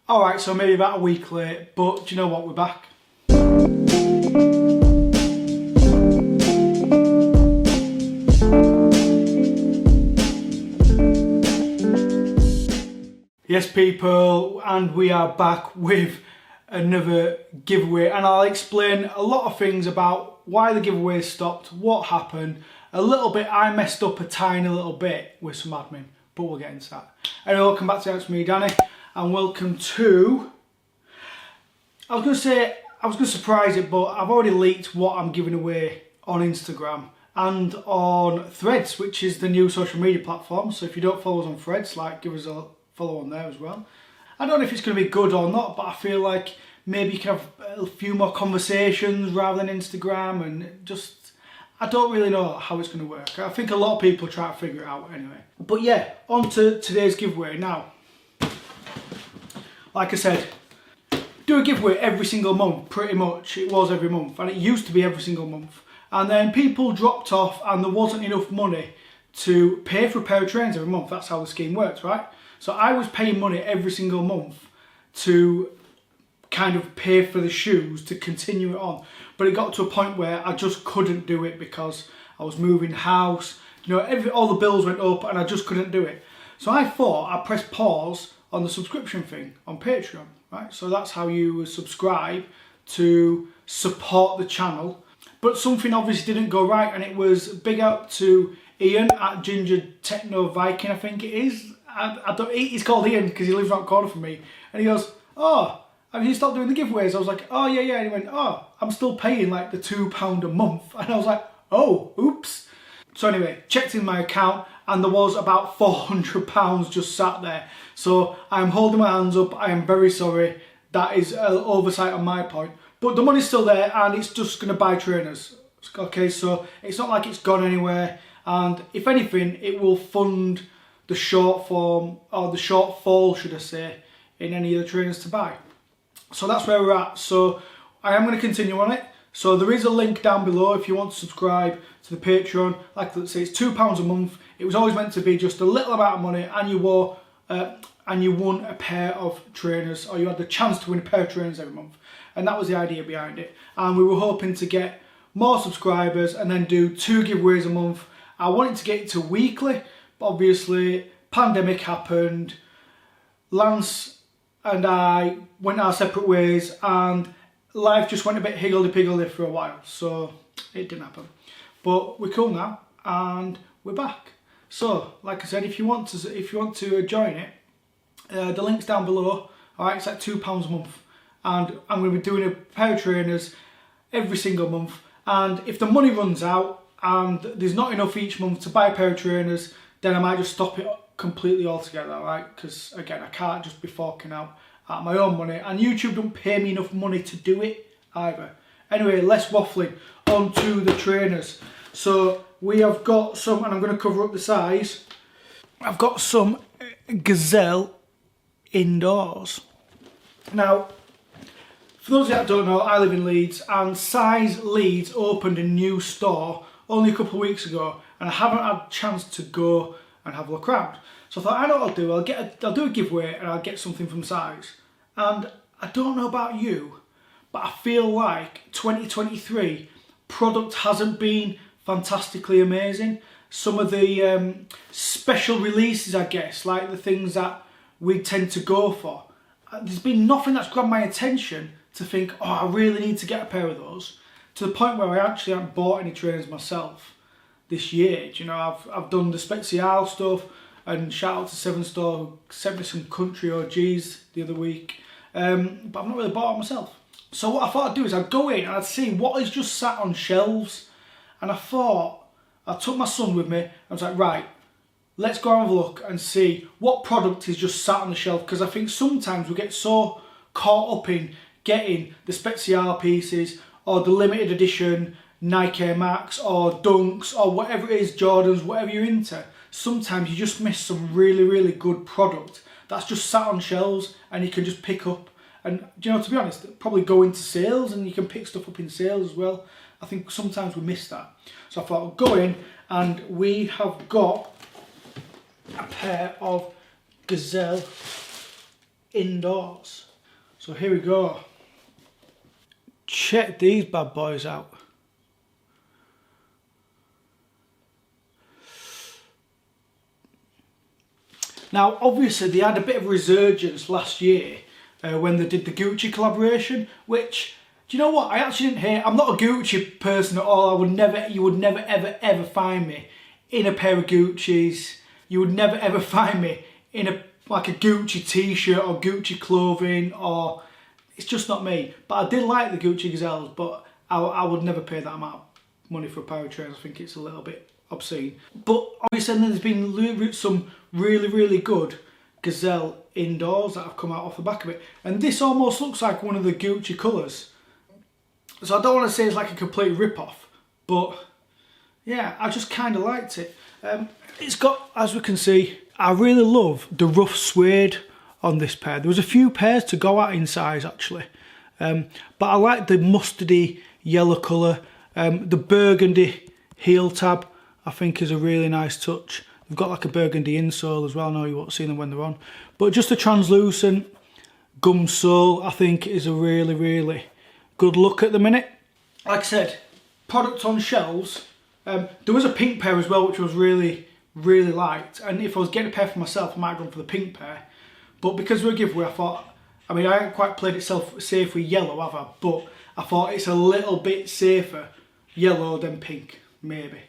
Alright, so maybe about a week late, but do you know what, we're back. Yes people, and we are back with another giveaway, and I'll explain a lot of things about why the giveaway stopped, what happened, a little bit. I messed up a tiny little bit with some admin, but we'll get into that. Anyway, welcome back to It's Me, Danny, and welcome to... I was going to surprise it, but I've already leaked what I'm giving away on Instagram and on Threads, which is the new social media platform. So if you don't follow us on Threads, give us a follow on there as well. I don't know if it's going to be good or not, but I feel like maybe you can have a few more conversations rather than Instagram, and just, I don't really know how it's going to work. I think a lot of people try to figure it out anyway. But yeah, on to today's giveaway. Now, like I said, do a giveaway every single month, pretty much. It was every month, and it used to be every single month. And then people dropped off and there wasn't enough money to pay for a pair of trainers every month. That's how the scheme works, right? So I was paying money every single month to kind of pay for the shoes to continue it on. But it got to a point where I just couldn't do it because I was moving house. You know, all the bills went up and I just couldn't do it. So I thought I'd press pause on the subscription thing on Patreon, right? So that's how you subscribe to support the channel. But something obviously didn't go right, and it was big up to Ian at Ginger Techno Viking, I think it is. He's called Ian because he lives around the corner from me. And he goes, "Oh, have you stopped doing the giveaways?" I was like, "Oh, yeah." And he went, "Oh, I'm still paying like the £2 a month." And I was like, "Oh, oops." So anyway, checked in my account and there was about £400 just sat there. So I'm holding my hands up. I am very sorry. That is an oversight on my point. But the money's still there and it's just going to buy trainers. Okay, so it's not like it's gone anywhere. And if anything, it will fund the short form, or the shortfall, should I say, in any of the trainers to buy. So that's where we're at. So I am going to continue on it. So there is a link down below if you want to subscribe to the Patreon. Like let's say it's £2 a month. It was always meant to be just a little amount of money, and you won a pair of trainers, or you had the chance to win a pair of trainers every month. And that was the idea behind it. And we were hoping to get more subscribers and then do 2 giveaways a month. I wanted to get it to weekly, but obviously pandemic happened. Lance and I went our separate ways and life just went a bit higgledy-piggledy for a while, so it didn't happen. But we're cool now and we're back. So, like I said, if you want to join it, the link's down below. Alright, it's like £2 a month. And I'm going to be doing a pair of trainers every single month. And if the money runs out and there's not enough each month to buy a pair of trainers, then I might just stop it completely altogether, alright? Because again, I can't just be forking out my own money, and YouTube don't pay me enough money to do it either. Anyway, less waffling, on to the trainers. So we have got some, and I'm going to cover up the size. I've got some Gazelle Indoors. Now, for those that don't know, I live in Leeds, and Size Leeds opened a new store only a couple of weeks ago, and I haven't had a chance to go and have a look around. So I thought, I know what I'll do. I'll do a giveaway and I'll get something from Size. And I don't know about you, but I feel like 2023 product hasn't been fantastically amazing. Some of the special releases, I guess, like the things that we tend to go for, there's been nothing that's grabbed my attention to think, oh, I really need to get a pair of those, to the point where I actually haven't bought any trainers myself this year. You know, I've done the Spezial stuff, and shout out to 7 Store who sent me some country OGs the other week, but I've not really bought it myself. So what I thought I'd do is I'd go in and I'd see what is just sat on shelves, and I took my son with me. I was like, right, let's go and have a look and see what product is just sat on the shelf, because I think sometimes we get so caught up in getting the Spezial pieces or the limited edition Nike Air Max or Dunks or whatever it is, Jordans, whatever you're into. Sometimes you just miss some really, really good product that's just sat on shelves and you can just pick up. And, you know, to be honest, probably go into sales and you can pick stuff up in sales as well. I think sometimes we miss that. So I thought I'll go in, and we have got a pair of Gazelle Indoors. So here we go. Check these bad boys out. Now obviously they had a bit of a resurgence last year when they did the Gucci collaboration, which, do you know what, I actually didn't hate. I'm not a Gucci person at all. You would never ever find me in a pair of Gucci's. You would never ever find me in a Gucci t-shirt or Gucci clothing, or it's just not me. But I did like the Gucci Gazelles, but I would never pay that amount of money for a pair of trainers. I think it's a little bit obscene. But obviously there's been some really good Gazelle Indoors that have come out off the back of it, and this almost looks like one of the Gucci colours. So I don't want to say it's like a complete rip-off, but yeah, I just kind of liked it. It's got, as we can see, I really love the rough suede on this pair. There was a few pairs to go at in size actually, but I like the mustardy yellow colour. The burgundy heel tab I think is a really nice touch. They've got like a burgundy insole as well. I know you won't see them when they're on, but just a translucent gum sole I think is a really good look at the minute. Like I said, product on shelves. There was a pink pair as well, which was really liked, and if I was getting a pair for myself I might have gone for the pink pair, but because we're a giveaway I thought, I mean I haven't quite played it safe with yellow have I, but I thought it's a little bit safer yellow than pink maybe.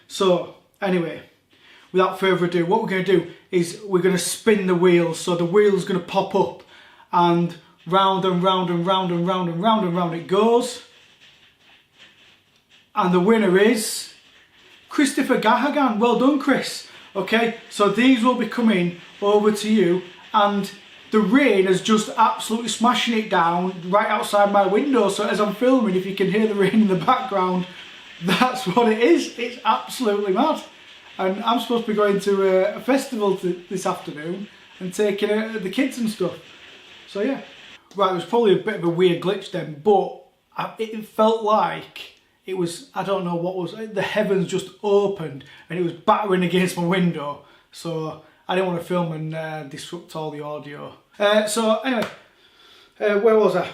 So anyway, without further ado, what we're going to do is we're going to spin the wheels. So the wheel's going to pop up and round and round and round and round and round and round it goes, and the winner is Christopher Gahagan. Well done, Chris. Okay, so these will be coming over to you, and the rain is just absolutely smashing it down right outside my window. So as I'm filming, if you can hear the rain in the background, that's what it is. It's absolutely mad. And I'm supposed to be going to a festival this afternoon and taking the kids and stuff. So yeah. Right, it was probably a bit of a weird glitch then, but it felt like it was, I don't know what was, the heavens just opened and it was battering against my window. So I didn't want to film and disrupt all the audio. So anyway, where was I?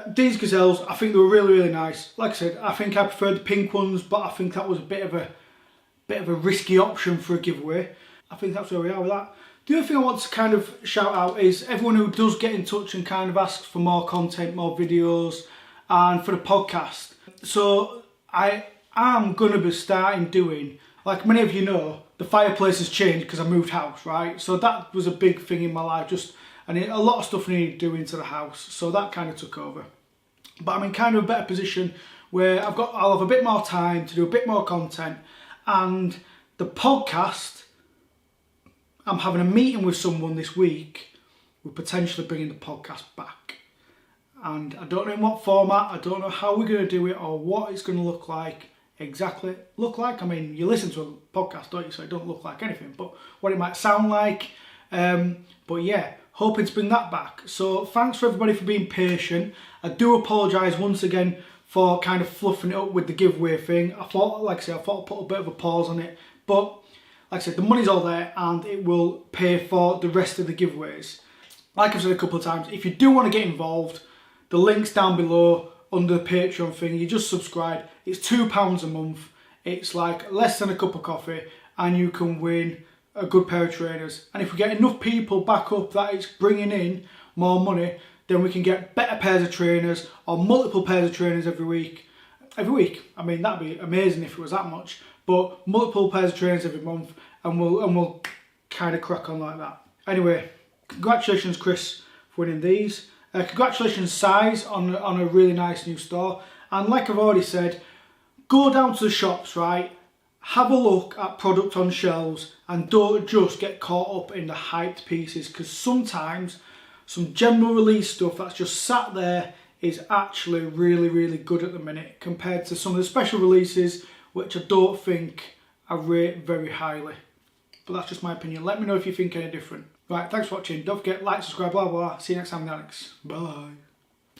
These Gazelles, I think they were really nice. Like I said, I think I preferred the pink ones, but I think that was a bit of a risky option for a giveaway. I think that's where we are with that. The other thing I want to kind of shout out is everyone who does get in touch and kind of asks for more content, more videos, and for the podcast. So I am going to be starting doing, like many of you know, the fireplace has changed because I moved house, right? So that was a big thing in my life, and a lot of stuff needed doing to the house, so that kind of took over. But I'm in kind of a better position where I'll have a bit more time to do a bit more content, and the podcast, I'm having a meeting with someone this week. We're potentially bringing the podcast back, and I don't know in what format, I don't know how we're going to do it or what it's going to look like exactly. I mean, you listen to a podcast, don't you, so it don't look like anything, but what it might sound like. But yeah, hoping to bring that back. So thanks for everybody for being patient. I do apologise once again for kind of fluffing it up with the giveaway thing. I thought I'd put a bit of a pause on it, but like I said, the money's all there and it will pay for the rest of the giveaways. Like I've said a couple of times, if you do want to get involved, the link's down below under the Patreon thing. You just subscribe. It's £2 a month. It's like less than a cup of coffee, and you can win a good pair of trainers. And if we get enough people back up that it's bringing in more money, then we can get better pairs of trainers or multiple pairs of trainers every week. I mean, that'd be amazing if it was that much, but multiple pairs of trainers every month, and we'll kind of crack on like that. Anyway, congratulations, Chris, for winning these. Congratulations, Size, on a really nice new store. And like I've already said, go down to the shops, right? Have a look at product on shelves and don't just get caught up in the hyped pieces, because sometimes some general release stuff that's just sat there is actually really good at the minute compared to some of the special releases, which I don't think I rate very highly. But that's just my opinion. Let me know if you think any different. Right, thanks for watching. Don't forget, like, subscribe, blah blah. See you next time, Alex. Bye.